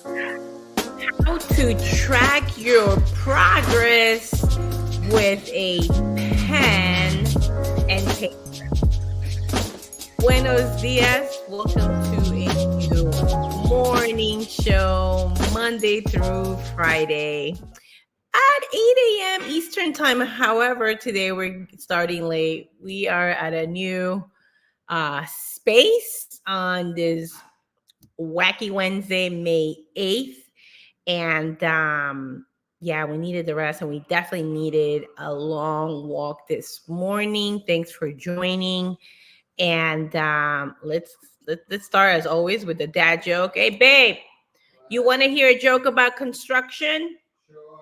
how to track your progress with a pen and paper. Buenos dias. Welcome to a new morning show, Monday through Friday at 8 a.m. Eastern time. However, today we're starting late. We are at a new space on this wacky Wednesday, May 8th. And yeah, we needed the rest, and we definitely needed a long walk this morning. Thanks for joining. And let's start as always with the dad joke. Hey, babe, you want to hear a joke about construction? Sure.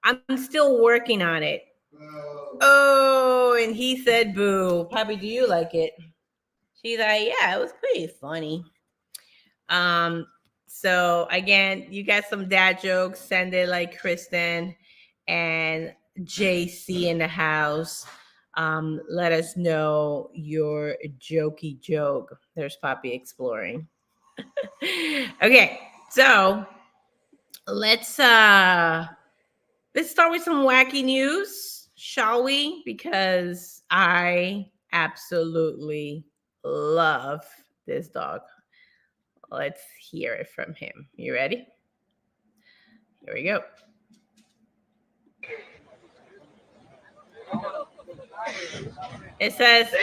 I'm still working on it. Boo. Oh, and he said boo. Poppy, do you like it? She's like, yeah, it was pretty funny. So again, you got some dad jokes, send it like Kristen and JC in the house. Let us know your jokey joke. There's Poppy exploring. Okay, so let's start with some wacky news, shall we? Because I absolutely love this dog. Let's hear it from him. You ready? Here we go. It says,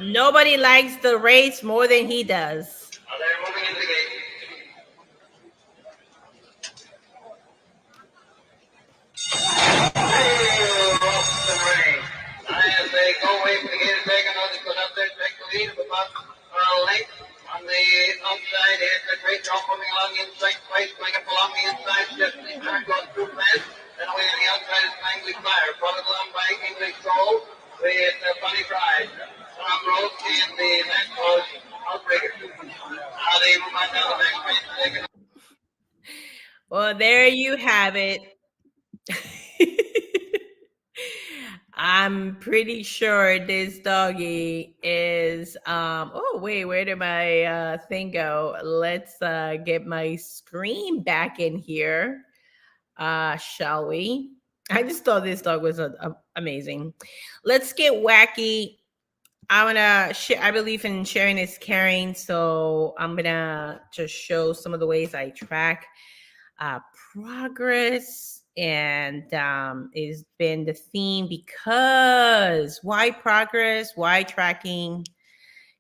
nobody likes the race more than he does. As they go away from the gate, they can only put up their strength to lead of about a length. On the outside, here's the great drum moving along the inside, twice going up along the inside, just the turn goes through fast. Then away on the outside is Langley Fire, brought along by English Gold with Funny Pride. Tom Rose and the next was Outbreaker. Now they move on down the back straight. Well, there you have it. I'm pretty sure this doggy is oh wait, where did my thing go? Let's get my screen back in here. Shall we? I just thought this dog was amazing. Let's get wacky. I'm gonna share. I believe in sharing is caring, so I'm gonna just show some of the ways I track progress, and it's been the theme because why progress, why tracking?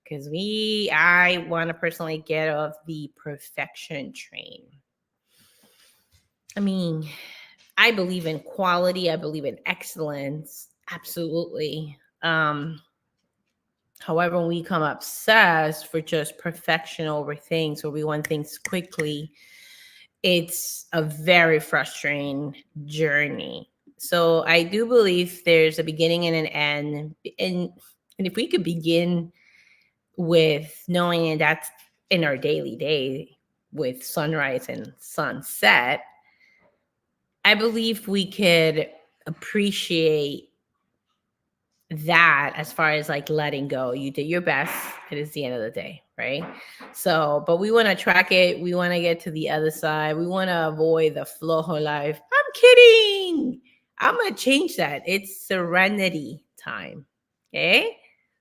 Because I want to personally get off the perfection train. I mean, I believe in quality, I believe in excellence, absolutely. However, when we become obsessed for just perfection over things, or we want things quickly, it's a very frustrating journey. So I do believe there's a beginning and an end. And if we could begin with knowing that's in our daily day with sunrise and sunset, I believe we could appreciate that as far as like letting go. You did your best. It is the end of the day, right? So, but we want to track it. We want to get to the other side. We want to avoid the flojo life. I'm kidding. I'm going to change that. It's serenity time. Okay?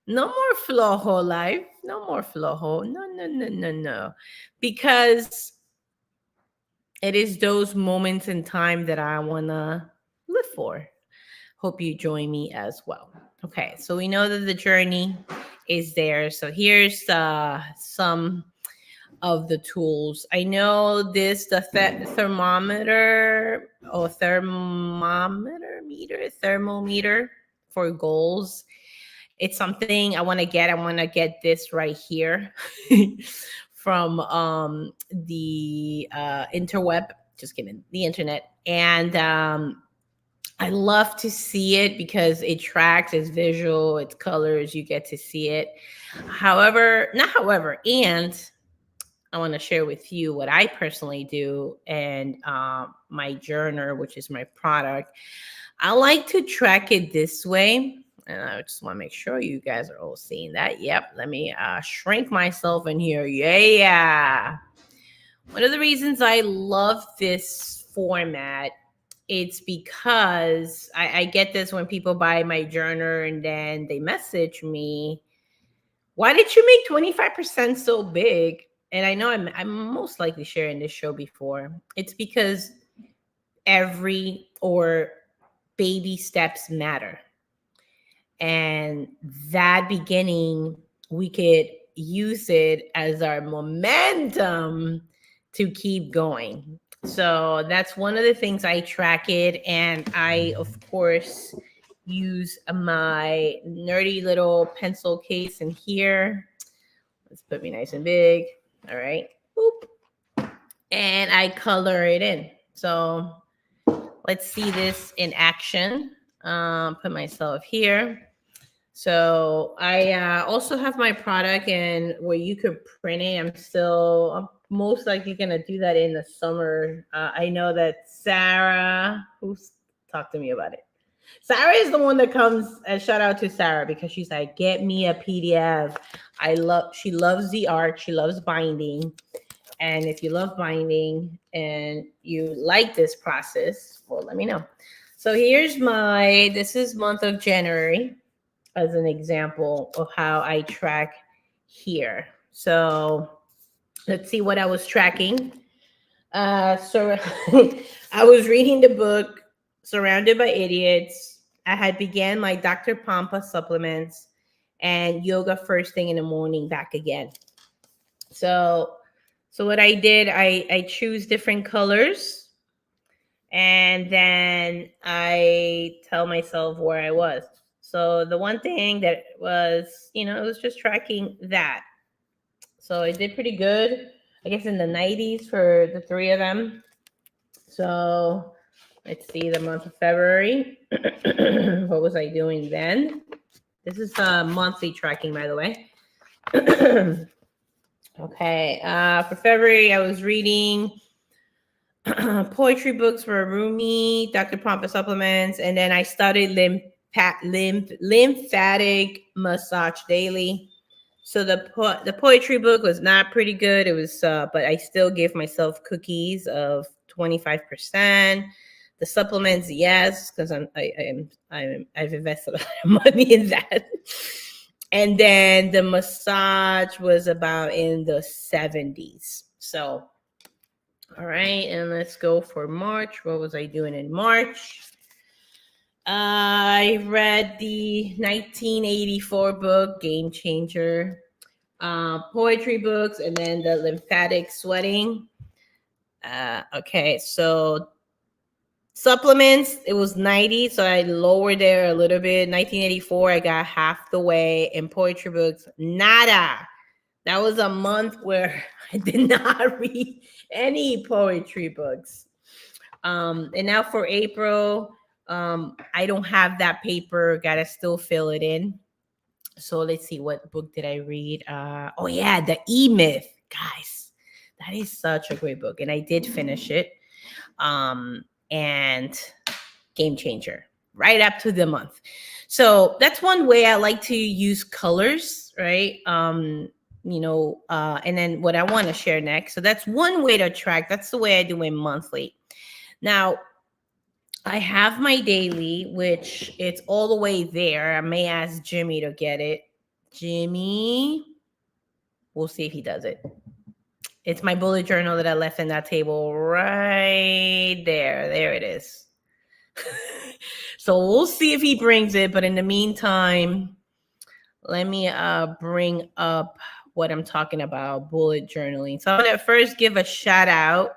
No more flojo life. No more flojo. No. Because it is those moments in time that I want to live for. Hope you join me as well. Okay, so we know that the journey is there. So here's some of the tools. I know this, the thermometer or thermometer for goals. It's something I want to get. I want to get this right here from the interweb. Just kidding, the internet. And I love to see it because it tracks, it's visual, it's colors, you get to see it. And I want to share with you what I personally do and my journal, which is my product. I like to track it this way. And I just want to make sure you guys are all seeing that. Yep. Let me shrink myself in here. Yeah. One of the reasons I love this format, it's because I get this when people buy my journal and then they message me, why did you make 25% so big? And I know I'm most likely sharing this show before. It's because every or baby steps matter. And that beginning, we could use it as our momentum to keep going. So that's one of the things I track it. And I, of course, use my nerdy little pencil case in here. Let's put me nice and big. All right. Boop. And I color it in. So let's see this in action. Put myself here. So I also have my product and where you could print it. I'm most likely gonna do that in the summer. I know that Sarah, who's talked to me about it. Sarah is the one that comes. And shout out to Sarah because she's like, get me a PDF. She loves the art. She loves binding. And if you love binding and you like this process, well, let me know. So this is month of January as an example of how I track here. So let's see what I was tracking. So I was reading the book Surrounded by Idiots. I had began my Dr. Pampa supplements and yoga first thing in the morning back again. So what I did, I choose different colors and then I tell myself where I was. So the one thing that was, it was just tracking that. So I did pretty good, I guess in the 90s for the three of them. So let's see the month of February. What was I doing then? This is monthly tracking, by the way. Okay, for February, I was reading poetry books for Rumi, Dr. Pampa supplements, and then I started lymphatic massage daily. So the poetry book was not pretty good. It was, but I still gave myself cookies of 25%. The supplements, yes, because I've invested a lot of money in that. And then the massage was about in the 70s. So, all right, and let's go for March. What was I doing in March? I read the 1984 book, Game Changer, poetry books, and then the lymphatic sweating. Okay, so supplements, it was 90, so I lowered there a little bit. 1984, I got half the way. In poetry books, nada. That was a month where I did not read any poetry books. And now for April, I don't have that paper. Gotta still fill it in. So let's see, what book did I read? Oh yeah, the E-Myth, guys. That is such a great book, and I did finish it. And Game Changer, right up to the month. So that's one way I like to use colors, right? And then what I want to share next. So that's one way to track. That's the way I do it monthly. Now, I have my daily, which it's all the way there. I may ask Jimmy to get it. Jimmy, we'll see if he does it. It's my bullet journal that I left in that table right there. There it is. So we'll see if he brings it. But in the meantime, let me bring up what I'm talking about, bullet journaling. So I'm going to first give a shout out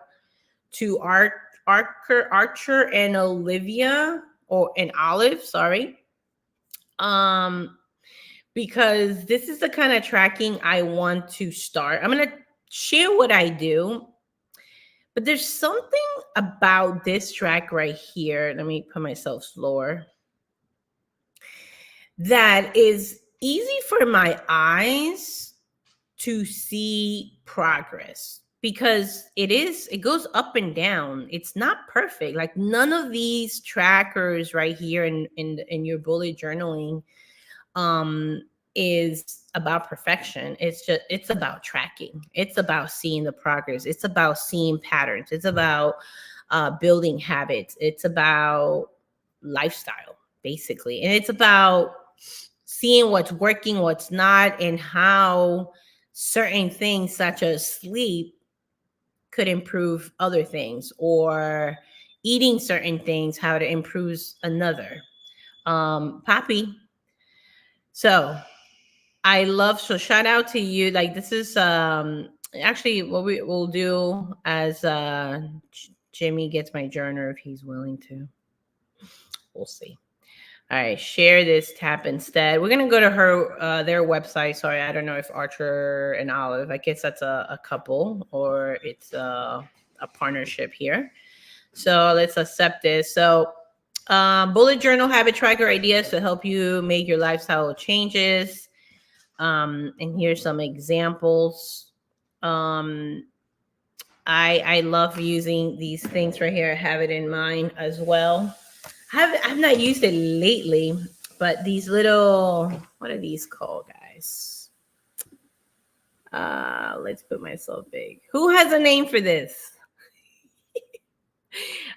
to Archer and Olivia, and Olive, sorry. Because this is the kind of tracking I want to start. I'm going to share what I do, but there's something about this track right here. Let me put myself slower. That is easy for my eyes to see progress, because it goes up and down. It's not perfect. Like none of these trackers right here in your bullet journaling, is about perfection. It's about tracking. It's about seeing the progress. It's about seeing patterns. It's about building habits. It's about lifestyle, basically. And it's about seeing what's working, what's not, and how certain things such as sleep could improve other things, or eating certain things, how it improves another. Poppy. So I love, so shout out to you. Like, this is actually what we will do as Jimmy gets my journal if he's willing to. We'll see. All right, share this tap instead. We're gonna go to her their website. Sorry, I don't know if Archer and Olive. I guess that's a couple, or it's a partnership here. So let's accept this. So bullet journal habit tracker ideas to help you make your lifestyle changes. And here's some examples. I love using these things right here. I have it in mind as well. I've not used it lately, but these little, what are these called, guys? Let's put myself big. Who has a name for this?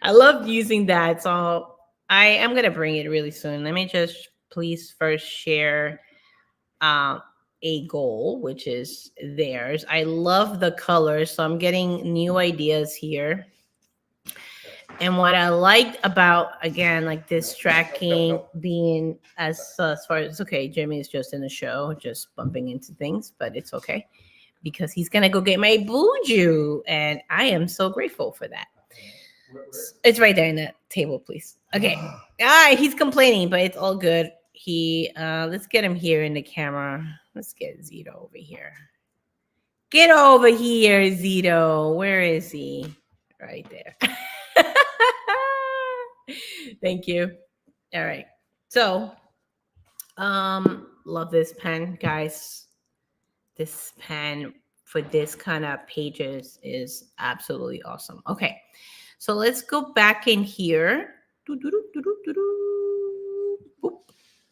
I love using that. So I am gonna bring it really soon. Let me just please first share a goal, which is theirs. I love the colors, so I'm getting new ideas here. And what I liked about, again, like this tracking being as far as, okay, Jimmy is just in the show, just bumping into things, but it's okay because he's gonna go get my buju, and I am so grateful for that. It's right there in the table, please. Okay. He's complaining, but it's all good. Let's get him here in the camera. Let's get Zito over here. Get over here, Zito. Where is he? Right there. Thank you. All right. So, love this pen, guys. This pen for this kind of pages is absolutely awesome. Okay. So let's go back in here.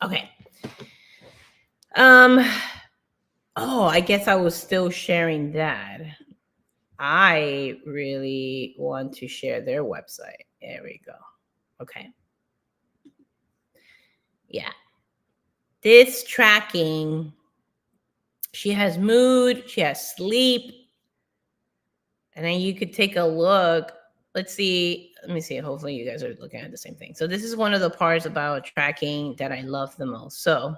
Okay. Oh, I guess I was still sharing that. I really want to share their website. There we go. Okay. Yeah. This tracking, she has mood, she has sleep. And then you could take a look. Let's see. Let me see. Hopefully you guys are looking at the same thing. So this is one of the parts about tracking that I love the most. So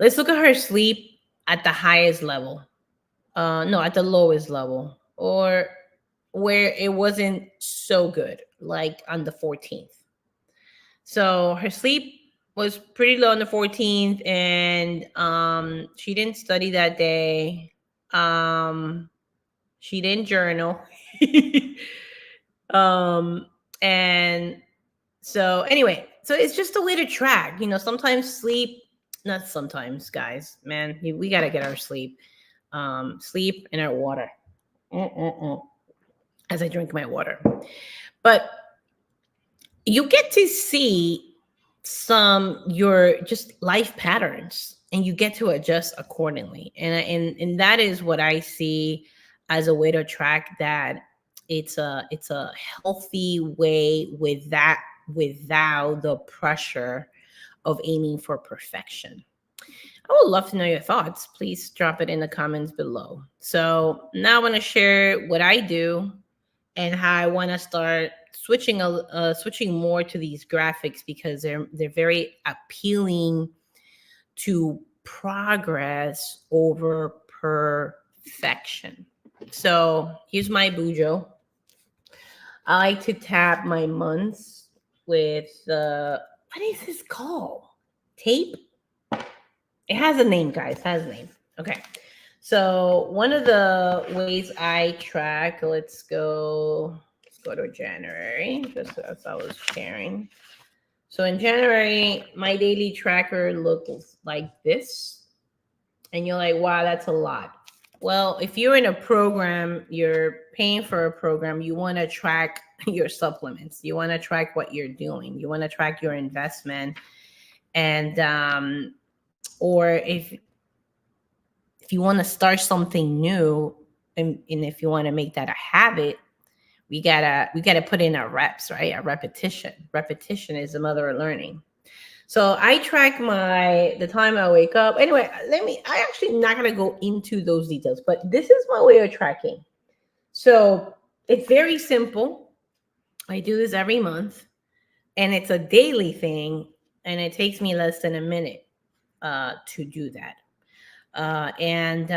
let's look at her sleep at the highest level. No, at the lowest level, or where it wasn't so good, like on the 14th. So her sleep was pretty low on the 14th, and she didn't study that day. She didn't journal. And so anyway, so it's just a way to track. Sometimes sleep, not sometimes, guys, man, we got to get our sleep. Sleep and our water. As I drink my water. But you get to see your just life patterns, and you get to adjust accordingly. And that is what I see as a way to track that. It's a healthy way without the pressure of aiming for perfection. I would love to know your thoughts. Please drop it in the comments below. So now I want to share what I do and how I want to start switching more to these graphics, because they're very appealing to progress over perfection. So here's my bujo. I like to tap my months with what is this called? Tape? It has a name, guys. It has a name. Okay. So one of the ways I track, let's go to January, just as I was sharing. So in January, my daily tracker looks like this. And you're like, wow, that's a lot. Well, if you're in a program, you're paying for a program, you want to track your supplements. You want to track what you're doing. You want to track your investment. And or if you want to start something new, and if you want to make that a habit, we gotta put in our reps, right? A repetition. Repetition is the mother of learning. So I track the time I wake up. Anyway, I actually not gonna go into those details, but this is my way of tracking. So it's very simple. I do this every month, and it's a daily thing, and it takes me less than a minute to do that. And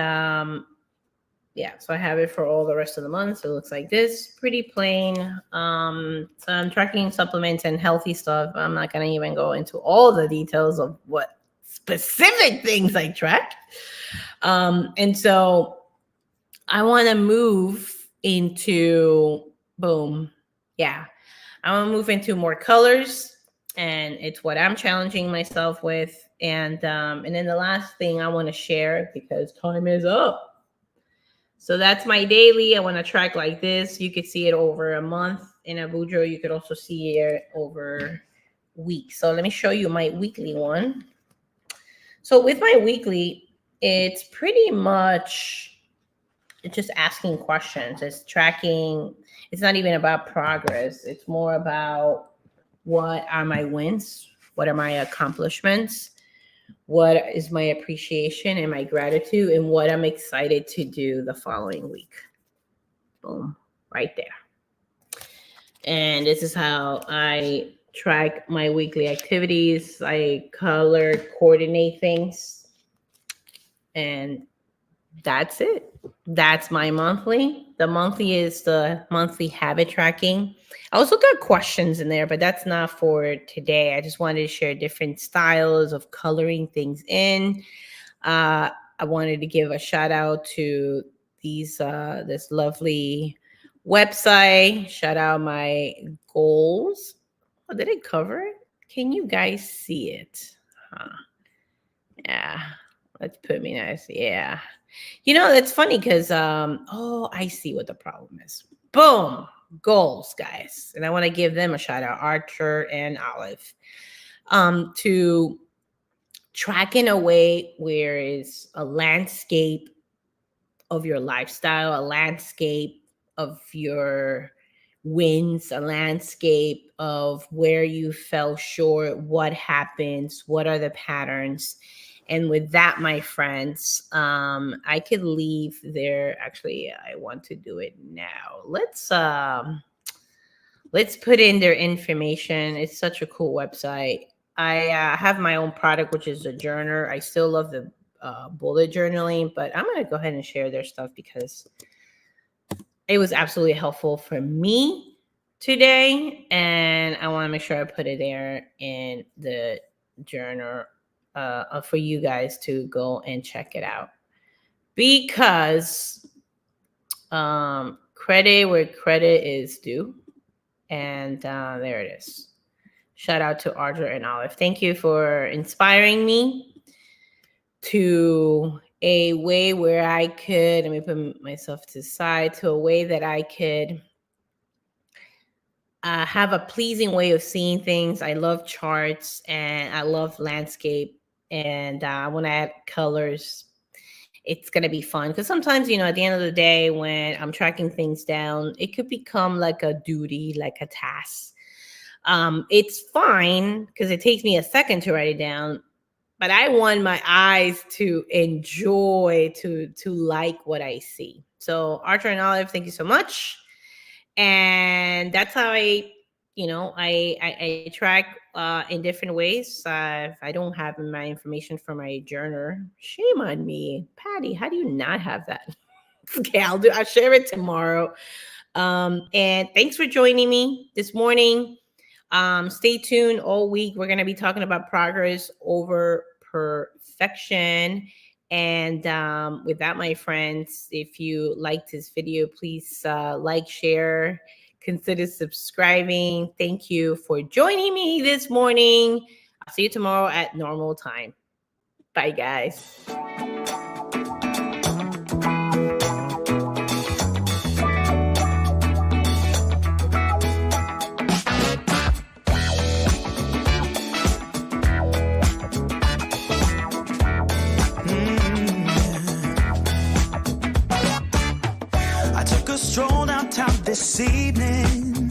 yeah, so I have it for all the rest of the month. So it looks like this, pretty plain. So I'm tracking supplements and healthy stuff. I'm not going to even go into all the details of what specific things I track. And so I want to move into, boom. Yeah, I want to move into more colors, and it's what I'm challenging myself with. And then the last thing I want to share, because time is up. So that's my daily. I want to track like this. You could see it over a month. In Abujo, you could also see it over weeks. So let me show you my weekly one. So with my weekly, it's pretty much just asking questions. It's tracking. It's not even about progress. It's more about what are my wins? What are my accomplishments? What is my appreciation and my gratitude, and what I'm excited to do the following week. Boom, right there. And this is how I track my weekly activities. I color coordinate things, and that's it. That's my monthly. The monthly is the monthly habit tracking. I also got questions in there, but that's not for today. I just wanted to share different styles of coloring things in. I wanted to give a shout out to this lovely website. Shout out my goals. Oh, did it cover it? Can you guys see it? Yeah. Let's put me nice. Yeah. You know, that's funny because, I see what the problem is. Boom. Goals, guys. And I want to give them a shout out, Archer and Olive, to track in a way where it's a landscape of your lifestyle, a landscape of your wins, a landscape of where you fell short, what happens, what are the patterns. And with that, my friends, I could leave there. Actually, I want to do it now. Let's put in their information. It's such a cool website. I have my own product, which is a journaler. I still love the bullet journaling, but I'm going to go ahead and share their stuff because it was absolutely helpful for me today. And I want to make sure I put it there in the journal for you guys to go and check it out, because credit where credit is due. And there it is. Shout out to Audra and Olive. Thank you for inspiring me to a way where I could, let me put myself to the side, to a way that I could have a pleasing way of seeing things. I love charts and I love landscape, and I want to add colors. It's going to be fun because sometimes, at the end of the day, when I'm tracking things down, it could become like a duty, like a task. It's fine because it takes me a second to write it down, but I want my eyes to enjoy, to like what I see. So Archer and Olive, thank you so much. And that's how I track in different ways. If I don't have my information from my journal, shame on me. Patty, how do you not have that? Okay, I'll share it tomorrow. And thanks for joining me this morning. Stay tuned all week. We're going to be talking about progress over perfection. And with that, my friends, if you liked this video, please like, share, consider subscribing. Thank you for joining me this morning. I'll see you tomorrow at normal time. Bye, guys. I took a stroll downtown this evening.